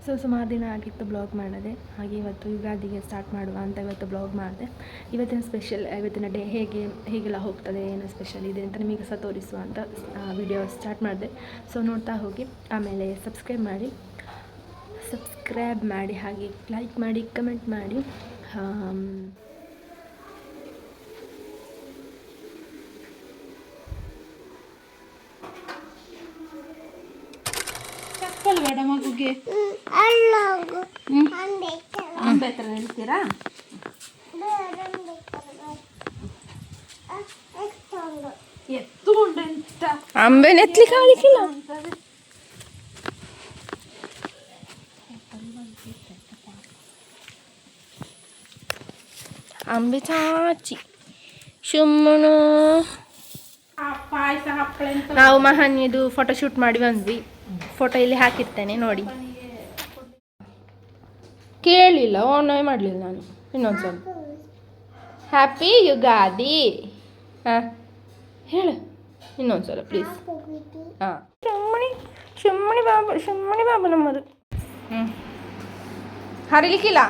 ಸುಮಾರು ದಿನ ಆಗಿತ್ತು ಬ್ಲಾಗ್ ಮಾಡೋದೆ. ಹಾಗೆ ಇವತ್ತು ಯುಗಾದಿಗೆ ಸ್ಟಾರ್ಟ್ ಮಾಡುವ ಅಂತ ಇವತ್ತು ಬ್ಲಾಗ್ ಮಾಡಿದೆ. ಇವತ್ತಿನ ಸ್ಪೆಷಲ್, ಇವತ್ತಿನ ಡೇ ಹೇಗೆಲ್ಲ ಹೋಗ್ತದೆ, ಏನು ಸ್ಪೆಷಲ್ ಇದೆ ಅಂತ ನಿಮಗೆ ಸಹ ತೋರಿಸುವ ಅಂತ ವಿಡಿಯೋ ಸ್ಟಾರ್ಟ್ ಮಾಡಿದೆ. ಸೊ ನೋಡ್ತಾ ಹೋಗಿ. ಆಮೇಲೆ ಸಬ್ಸ್ಕ್ರೈಬ್ ಮಾಡಿ, ಹಾಗೆ ಲೈಕ್ ಮಾಡಿ, ಕಮೆಂಟ್ ಮಾಡಿ. ಬೇಡ ಮಗುಗೆ ಅಂಬೆ ಹತ್ರ ಹೇಳ್ತೀರಾ? ಎತ್ತುಕೊಂಡೆ ಅಂತ ಅಂಬೆ ನೆತ್ಲಿಕ್ಕೆ ಆಗಲಿಕ್ಕಿಲ್ಲ. ಅಂಬೆ ಚಾಚಿ ಸುಮ್ಮನು ಪಾಯಸ ಹಪ್ಪಳೆ ನಾವು ಮಹಾನ್ಯದು ಫೋಟೋ ಶೂಟ್ ಮಾಡಿ ಬಂದ್ವಿ. ಫೋಟೋ ಇಲ್ಲಿ ಹಾಕಿರ್ತೇನೆ ನೋಡಿ. ಕೇಳಲಿಲ್ಲ, ಓನೇ ಮಾಡಲಿಲ್ಲ ನಾನು. ಇನ್ನೊಂದ್ಸಲ ಹ್ಯಾಪಿ ಯುಗಾದಿ ಹಾಂ ಹೇಳು ಇನ್ನೊಂದ್ಸಲ ಪ್ಲೀಸ್. ಹಾಂ ಶಮ್ಮಣಿ ಬಾಬು ನಮ್ಮದು. ಹರಿಲಿಕ್ಕಿಲ್ಲ.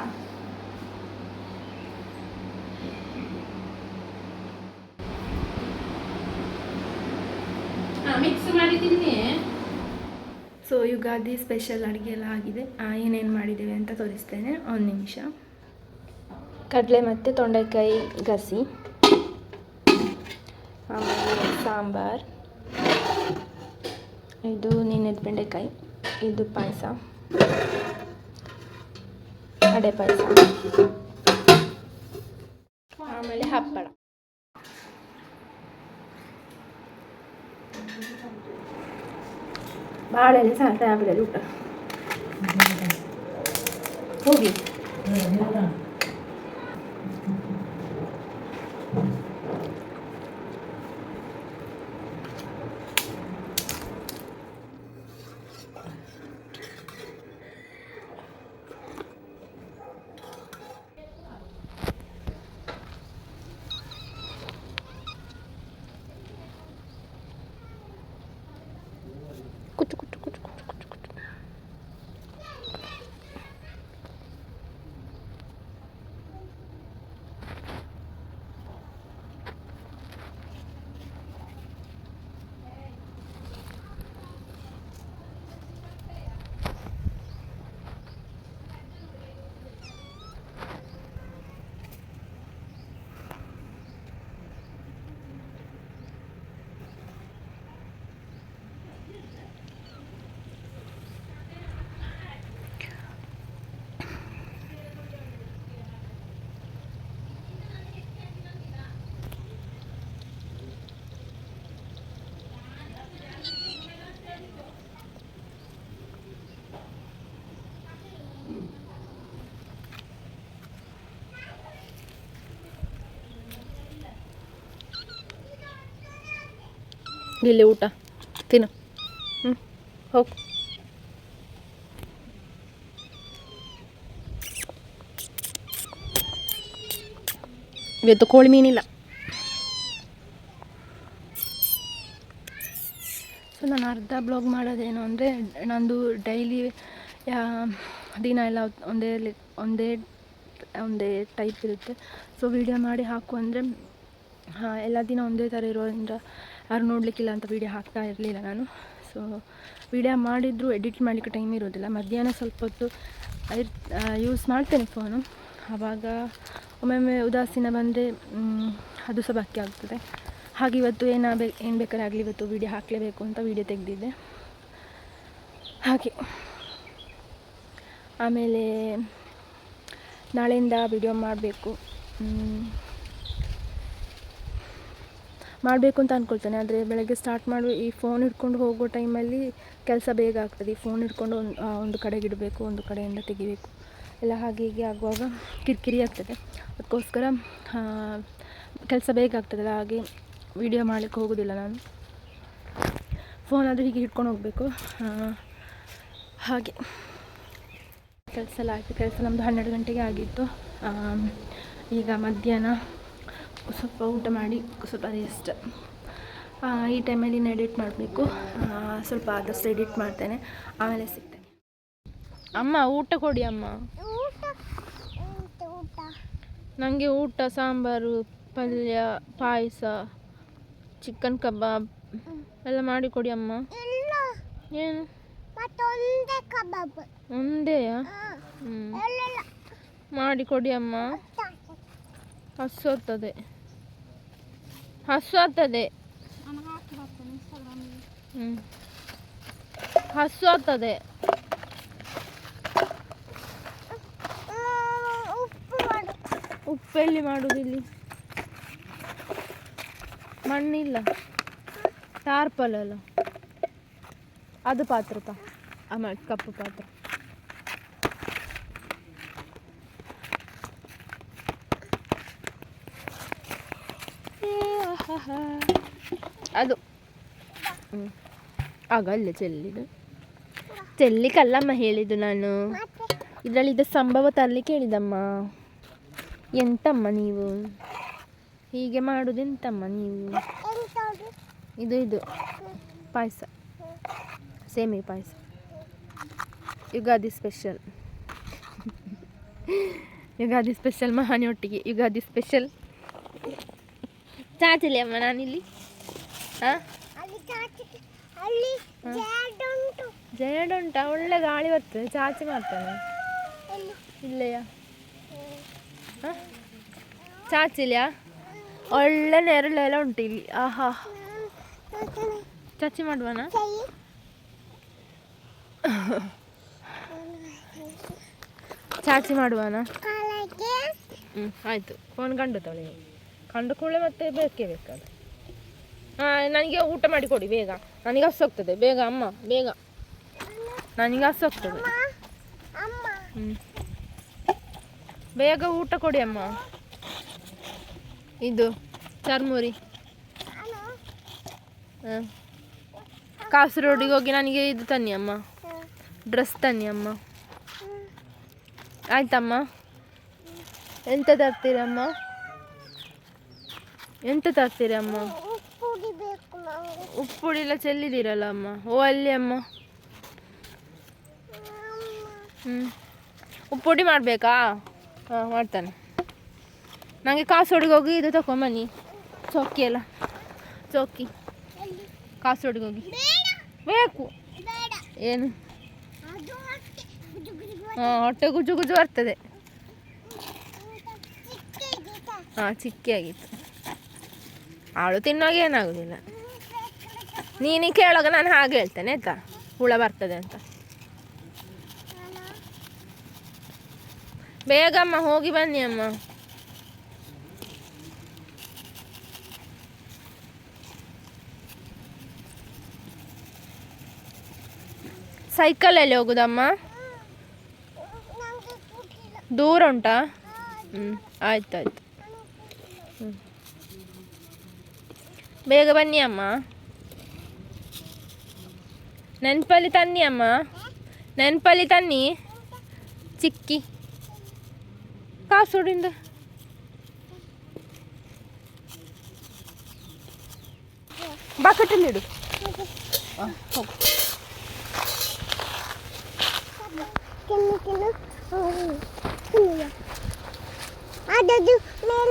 ಮಿಕ್ಸ್ ಮಾಡಿದ್ದೀನಿ. ಸೊ ಯುಗಾದಿ ಸ್ಪೆಷಲ್ ಅಡುಗೆ ಎಲ್ಲ ಆಗಿದೆ. ಏನೇನು ಮಾಡಿದ್ದೇವೆ ಅಂತ ತೋರಿಸ್ತೇನೆ, ಒಂದು ನಿಮಿಷ. ಕಡಲೆ ಮತ್ತು ತೊಂಡೆಕಾಯಿ ಗಸಿ, ಆಮೇಲೆ ಸಾಂಬಾರ್, ಇದು ನೆನೆದ ಬೆಂಡೆಕಾಯಿ, ಇದು ಪಾಯಸ, ಅಡೆ ಪಾಯಸ, ಆಮೇಲೆ ಹಪ್ಪಳ. ಭಾಳ ಎಲ್ಲ ಸಾಲ್ತ ಆಗ್ಬಿಡೋದು ಊಟ. ಹೋಗಿ ಕುಚ್ಚು ಕುಚ್ಚು ಕುಚ್ಚು ಕುಚ್ಚು ಕುಚ್ಚು ಕುಚ್ಚು. ಇಲ್ಲಿ ಊಟ ತಿನ್ನು. ಹೋಗು. ಇವತ್ತು ಕೋಳಿ ಮೀನಿಲ್ಲ. ಸೊ ನಾನು ಅರ್ಧ ಬ್ಲಾಗ್ ಮಾಡೋದೇನು ಅಂದರೆ, ನಂದು ಡೈಲಿ ದಿನ ಎಲ್ಲ ಒಂದೇ ಟೈಪ್ ಇರುತ್ತೆ. ಸೊ ವಿಡಿಯೋ ಮಾಡಿ ಹಾಕು ಅಂದರೆ ಎಲ್ಲ ದಿನ ಒಂದೇ ಥರ ಇರೋದ್ರಿಂದ ಯಾರು ನೋಡಲಿಕ್ಕಿಲ್ಲ ಅಂತ ವಿಡಿಯೋ ಹಾಕ್ತಾ ಇರಲಿಲ್ಲ ನಾನು. ಸೊ ವಿಡಿಯೋ ಮಾಡಿದರೂ ಎಡಿಟ್ ಮಾಡಲಿಕ್ಕೆ ಟೈಮ್ ಇರೋದಿಲ್ಲ. ಮಧ್ಯಾಹ್ನ ಸ್ವಲ್ಪ ಹೊತ್ತು ಯೂಸ್ ಮಾಡ್ತೇನೆ ಫೋನು. ಆವಾಗ ಒಮ್ಮೊಮ್ಮೆ ಉದಾಸೀನ ಬಂದರೆ ಅದು ಸಹ ಬಾಕಿ ಆಗ್ತದೆ. ಹಾಗೆ ಇವತ್ತು ಏನು ಬೇಕಾದ್ರೆ ಆಗಲಿ, ಇವತ್ತು ವಿಡಿಯೋ ಹಾಕಲೇಬೇಕು ಅಂತ ವಿಡಿಯೋ ತೆಗೆದಿದ್ದೆ. ಹಾಗೆ ಆಮೇಲೆ ನಾಳೆಯಿಂದ ವಿಡಿಯೋ ಮಾಡಬೇಕು ಅಂತ ಅಂದ್ಕೊಳ್ತೇನೆ. ಆದರೆ ಬೆಳಗ್ಗೆ ಸ್ಟಾರ್ಟ್ ಮಾಡುವ ಈ ಫೋನ್ ಹಿಡ್ಕೊಂಡು ಹೋಗೋ ಟೈಮಲ್ಲಿ ಕೆಲಸ ಬೇಗ ಆಗ್ತದೆ. ಈ ಫೋನ್ ಹಿಡ್ಕೊಂಡು ಒಂದು ಕಡೆಗೆ ಇಡಬೇಕು, ಒಂದು ಕಡೆಯಿಂದ ತೆಗಿಬೇಕು, ಎಲ್ಲ ಹಾಗೆ ಹೀಗೆ ಆಗುವಾಗ ಕಿರಿಕಿರಿ ಆಗ್ತದೆ. ಅದಕ್ಕೋಸ್ಕರ ಕೆಲಸ ಬೇಗ ಆಗ್ತದಲ್ಲ, ಹಾಗೆ ವಿಡಿಯೋ ಮಾಡಲಿಕ್ಕೆ ಹೋಗೋದಿಲ್ಲ ನಾನು. ಫೋನಾದರೂ ಹೀಗೆ ಹಿಡ್ಕೊಂಡು ಹೋಗಬೇಕು. ಹಾಗೆ ಕೆಲಸ ಎಲ್ಲ ಆಯಿತು. ಕೆಲಸ ನಮ್ಮದು 12 ಗಂಟೆಗೆ ಆಗಿತ್ತು. ಈಗ ಮಧ್ಯಾಹ್ನ ಸ್ವಲ್ಪ ಊಟ ಮಾಡಿ ಸ್ವಲ್ಪ ರೆಸ್ಟ್. ಈ ಟೈಮಲ್ಲಿ ಎಡಿಟ್ ಮಾಡಬೇಕು. ಸ್ವಲ್ಪ ಆದಷ್ಟು ಎಡಿಟ್ ಮಾಡ್ತೇನೆ, ಆಮೇಲೆ ಸಿಗ್ತೇನೆ. ಅಮ್ಮ ಊಟ ಕೊಡಿ ಅಮ್ಮ. ನನಗೆ ಊಟ ಸಾಂಬಾರು ಪಲ್ಯ ಪಾಯಸ ಚಿಕನ್ ಕಬಾಬ್ ಎಲ್ಲ ಮಾಡಿ ಕೊಡಿ ಅಮ್ಮ. ಏನು ಒಂದೇಯಾ? ಮಾಡಿ ಕೊಡಿ ಅಮ್ಮ. ಹಸು ಆಗ್ತದೆ ಹಸು ಆಗ್ತದೆ ಹಸು ಆಗ್ತದೆ. ಉಪ್ಪೆಲ್ಲಿ ಮಾಡುವುದಿಲ್ಲಿ? ಮಣ್ಣಿಲ್ಲ, ಟಾರ್ಪಲ್ ಅಲ್ಲ ಅದು ಪಾತ್ರ ಆಮೇಲೆ ಕಪ್ಪು ಪಾತ್ರ. ಅದು ಆಗ ಅಲ್ಲೇ ಚೆಲ್ಲಿಕಲ್ಲಮ್ಮ ಹೇಳಿದ್ದು ನಾನು. ಇದರಲ್ಲಿ ಇದು ಸಂಭವ ತರಲಿಕ್ಕೆ ಹೇಳಿದಮ್ಮ. ಎಂತಮ್ಮ ನೀವು ಹೀಗೆ ಮಾಡೋದು? ಎಂತಮ್ಮ ನೀವು? ಇದು ಪಾಯಸ, ಸೇಮಿ ಪಾಯಸ, ಯುಗಾದಿ ಸ್ಪೆಷಲ್. ಯುಗಾದಿ ಸ್ಪೆಷಲ್ ಮಹಾನಿ ಒಟ್ಟಿಗೆ ಯುಗಾದಿ ಸ್ಪೆಷಲ್. ಚಾಚಲಿ ಅಮ್ಮ ನಾನಿಲ್ಲಿ. ಜಯಡ್ ಉಂಟಾ? ಒಳ್ಳೆ ಗಾಳಿ ಬರ್ತದೆ, ಚಾಚಿ ಮಾಡ್ತಾನೆ. ಇಲ್ಲೆಯಾ? ಚಾಚಿಲಿಯಾ? ಒಳ್ಳೆ ನೆರಳೆಲ್ಲ ಉಂಟು ಇಲ್ಲಿ. ಆಹಾ, ಚಾಚಿ ಮಾಡುವನಾ? ಚಾಚಿ ಮಾಡುವನಾ? ಆಯಿತು. ಫೋನ್ ಕಂಡು ತೊಳೆ, ಕಂಡು ಕೂಡಲೇ ಮತ್ತೆ ಬೇಕೇ ಬೇಕಾದ. ನನಗೆ ಊಟ ಮಾಡಿ ಕೊಡಿ ಬೇಗ, ನನಗೆ ಹಸೋಗ್ತದೆ. ಬೇಗ ಅಮ್ಮ, ಬೇಗ, ನನಗೆ ಹಸೋಗ್ತದೆ. ಬೇಗ ಊಟ ಕೊಡಿ ಅಮ್ಮ. ಇದು ಚರ್ಮುರಿ. ಕಾಸರಗೋಡಿಗೆ ಹೋಗಿ ನನಗೆ ಇದು ತನ್ನಿ ಅಮ್ಮ, ಡ್ರೆಸ್ ತನ್ನಿ ಅಮ್ಮ. ಆಯ್ತಮ್ಮ? ಎಂತ ತರ್ತೀರಮ್ಮ? ಎಂತ ತರ್ತೀರಮ್ಮ? ಉಪ್ಪುಡಿ ಎಲ್ಲ ಚೆಲ್ಲಿದ್ದೀರಲ್ಲ ಅಮ್ಮ. ಓ ಅಲ್ಲಿ ಅಮ್ಮ. ಉಪ್ಪುಡಿ ಮಾಡಬೇಕಾ? ಹಾಂ ಮಾಡ್ತಾನೆ. ನನಗೆ ಕಾಸರಗೋಡಿಗೆ ಹೋಗಿ ಇದು ತಗೊಂಬನ್ನಿ, ಚೌಕಿ ಎಲ್ಲ. ಚೌಕಿ ಕಾಸರಗೋಡಿಗೆ ಹೋಗಿ ಬೇಕು. ಏನು? ಹಾಂ, ಹೊಟ್ಟೆ ಗುಜು ಗುಜು ಬರ್ತದೆ. ಹಾಂ, ಚಿಕ್ಕಿ ಆಗಿತ್ತು. ಅವಳು ತಿನ್ನುವಾಗ ಏನಾಗೋದಿಲ್ಲ. ನೀನು ಕೇಳುವಾಗ ನಾನು ಹಾಗೆ ಹೇಳ್ತೇನೆ ಆಯ್ತಾ, ಹುಳ ಬರ್ತದೆ ಅಂತ. ಬೇಗಮ್ಮ ಹೋಗಿ ಬನ್ನಿ ಅಮ್ಮ. ಸೈಕಲಲ್ಲಿ ಹೋಗುದಮ್ಮ? ದೂರ ಉಂಟಾ? ಆಯ್ತಾಯ್ತು. ಬೇಗ ಬನ್ನಿ ಅಮ್ಮ. ನೆನಪಲ್ಲಿ ತನ್ನಿ ಅಮ್ಮ, ನೆನಪಲ್ಲಿ ತನ್ನಿ. ಚಿಕ್ಕಿ ಕಾಸೋಡಿಂದ ಬಕೆಟಲ್ಲಿಡು.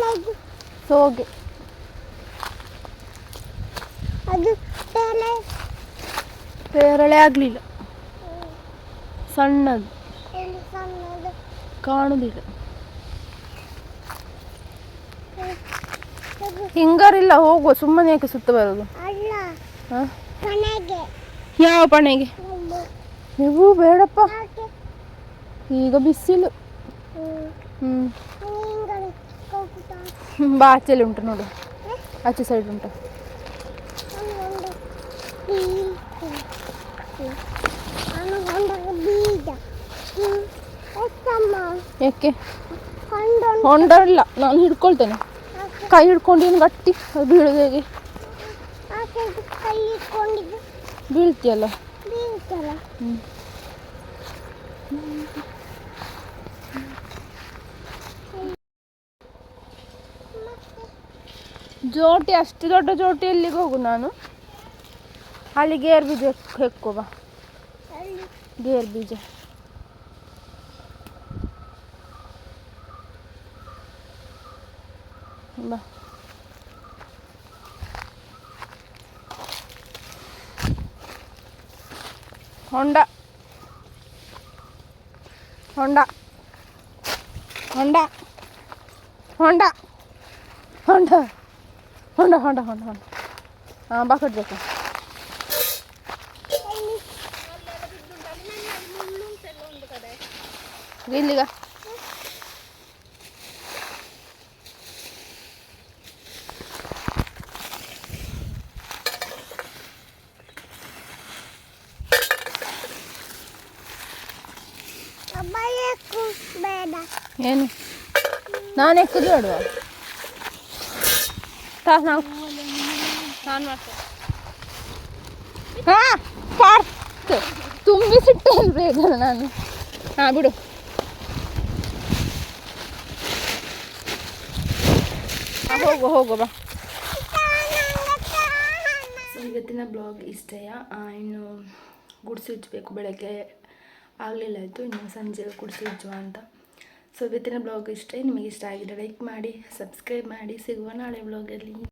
ಹೋಗು. ಹೋಗಿ ಅದು ಪೇರಳೆ ಆಗಲಿಲ್ಲ, ಸಣ್ಣದು ಕಾಣುದಿಲ್ಲ. ಹಿಂಗಾರಿಲ್ಲ, ಹೋಗುವ. ಸುಮ್ಮನೆ ಯಾಕೆ ಸುತ್ತ ಬರೋದು? ಯಾವ ಪಣೆಗೆ? ನೀವು ಬೇಡಪ್ಪ, ಈಗ ಬಿಸಿಲು. ಬಾ, ಆಚೆಲಿ ಉಂಟು ನೋಡು, ಆಚೆ ಸೈಡ್ ಉಂಟು. ಯಾಕೆ ಹೊಂಡ ಇಲ್ಲ? ನಾನು ಹಿಡ್ಕೊಳ್ತೇನೆ, ಕೈ ಹಿಡ್ಕೊಂಡು. ಏನು ಗಟ್ಟಿ, ಅದು ಬೀಳೋದು ಹೇಗೆ? ಬೀಳ್ತೀಯಲ್ಲ. ಜೋಟಿ, ಅಷ್ಟು ದೊಡ್ಡ ಜೋಟಿ ಎಲ್ಲಿಗೆ ಹೋಗು ನಾನು? ಅಲ್ಲಿ ಗೇರ್ ಬೀಜ ಹೆಕ್ಕೋ ಬಾ, ಗೇರ್ ಬೀಜ. ಬಾ. ಹೊಂಡ ಹೊಂಡ ಹೊಂಡ ಹೊಂಡ ಹೊಂಡ ಹೊಂಡ ಹೊಂಡ ಹೊಂಡ ಹೊಂಡ ಹಾಂ ಬಾ ಕಟ್ಬೇಕು. ಇಲ್ಲಿಗ ಏನು ನಾನು ಎಕ್ಕದು ಬೇಡುವ ನಾವು ನಾನು ಮಾಡ್ತೇನೆ. ಹಾಂ ಪಾರ್ಕ್ ತುಂಬಿಸಿಟ್ಟೆ ಅಲ್ರಿ ಇದನ್ನು ನಾನು. ಹಾಂ ಬಿಡು. ಹೋಗು ಹೋಗು ಬಾ. ಸೊ ಇವತ್ತಿನ ಬ್ಲಾಗ್ ಇಷ್ಟೇ. ಇನ್ನು ಗುಡಿಸಿ ಉಜ್ಜಬೇಕು, ಬೆಳಗ್ಗೆ ಆಗಲಿಲ್ಲ ಆಯಿತು, ಇನ್ನು ಸಂಜೆ ಗುಡಿಸಿ ಉಜ್ಜುವ ಅಂತ. ಸೊ ಇವತ್ತಿನ ಬ್ಲಾಗ್ ಇಷ್ಟೇ. ನಿಮಗೆ ಇಷ್ಟ ಆಗಿದೆ ಲೈಕ್ ಮಾಡಿ, ಸಬ್ಸ್ಕ್ರೈಬ್ ಮಾಡಿ. ಸಿಗುವ ನಾಳೆ ಬ್ಲಾಗಲ್ಲಿ.